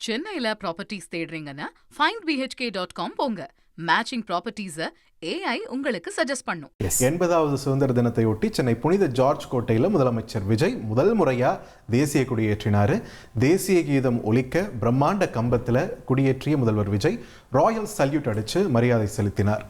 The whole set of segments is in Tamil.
சென்னையில ப்ராப்பர்ட்டிஸ் தேடுறீங்கன்னா findbhk.com போங்க. மேட்சிங் ப்ராப்பர்ட்டிஸை AI உங்களுக்கு சஜஸ்ட் பண்ணும். 80வது சுதந்திர தினத்தையொட்டி சென்னை புனித ஜார்ஜ் கோட்டையில் முதலமைச்சர் விஜய் முதல் முறையா தேசிய கொடியேற்றினார். தேசிய கீதம் ஒலிக்க பிரம்மாண்ட கம்பத்தில் கொடியேற்றிய முதல்வர் விஜய் ராயல் சல்யூட் அடித்து மரியாதை செலுத்தினார்.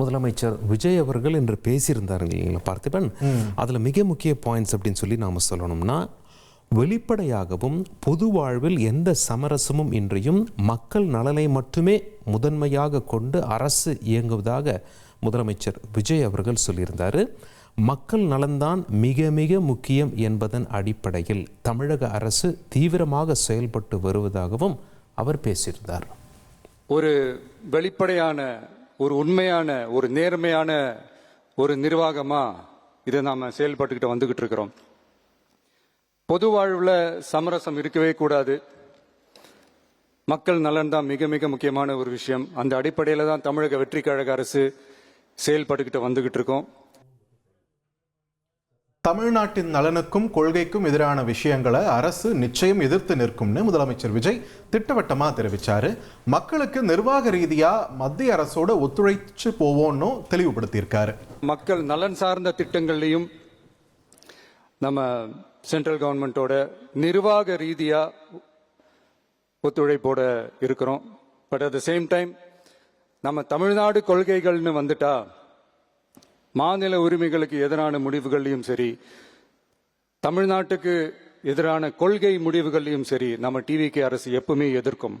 முதலமைச்சர் விஜய் அவர்கள் என்று பேசியிருந்தாருங்க இல்லைங்களா பார்த்திபன். அதில் மிக முக்கிய பாயிண்ட்ஸ் அப்படின்னு சொல்லி நாம் சொல்லணும்னா, வெளிப்படையாகவும் பொது வாழ்வில் எந்த சமரசமும் இன்றியும் மக்கள் நலனை மட்டுமே முதன்மையாக கொண்டு அரசு இயங்குவதாக முதலமைச்சர் விஜய் அவர்கள் சொல்லியிருந்தார். மக்கள் நலன்தான் மிக மிக முக்கியம் என்பதன் அடிப்படையில் தமிழக அரசு தீவிரமாக செயல்பட்டு வருவதாகவும் அவர் பேசியிருந்தார். ஒரு வெளிப்படையான, ஒரு உண்மையான, ஒரு நேர்மையான ஒரு நிர்வாகமா இதை நாம செயல்பட்டுக்கிட்டு வந்துகிட்டு இருக்கிறோம். பொது வாழ்வில் சமரசம் இருக்கவே கூடாது. மக்கள் நலன் தான் மிக மிக முக்கியமான ஒரு விஷயம். அந்த அடிப்படையில் தான் தமிழக வெற்றி கழக அரசு செயல்பட்டுக்கிட்டு வந்துகிட்டு இருக்கோம். தமிழ்நாட்டின் நலனுக்கும் கொள்கைக்கும் எதிரான விஷயங்களை அரசு நிச்சயம் எதிர்த்து நிற்கும்னு முதலமைச்சர் விஜய் திட்டவட்டமா தெரிவிச்சாரு. மக்களுக்கு நிர்வாக ரீதியா மத்திய அரசோட ஒத்துழைச்சு போவோம்னு தெளிவுபடுத்தியிருக்காரு. மக்கள் நலன் சார்ந்த திட்டங்கள்லையும் நம்ம சென்ட்ரல் கவர்மெண்டோட நிர்வாக ரீதியா ஒத்துழைப்போட இருக்கிறோம். But at the same time நம்ம தமிழ்நாடு கொள்கைகள்னு வந்துட்டா மாநில உரிமைகளுக்கு எதிரான முடிவுகள்லையும் சரி, தமிழ்நாட்டுக்கு எதிரான கொள்கை முடிவுகள்லையும் சரி, நம்ம டிவிகே அரசு எப்பவுமே எதிர்க்கும்.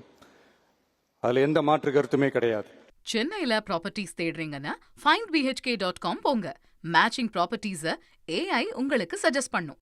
அதுல எந்த மாற்று கருத்துமே கிடையாது. சென்னையில ப்ராப்பர்ட்டிஸ் தேடுறீங்கன்னா findbhk.com போங்க. மேட்சிங் ப்ராப்பர்ட்டிஸை AI உங்களுக்கு சஜஸ்ட் பண்ணும்.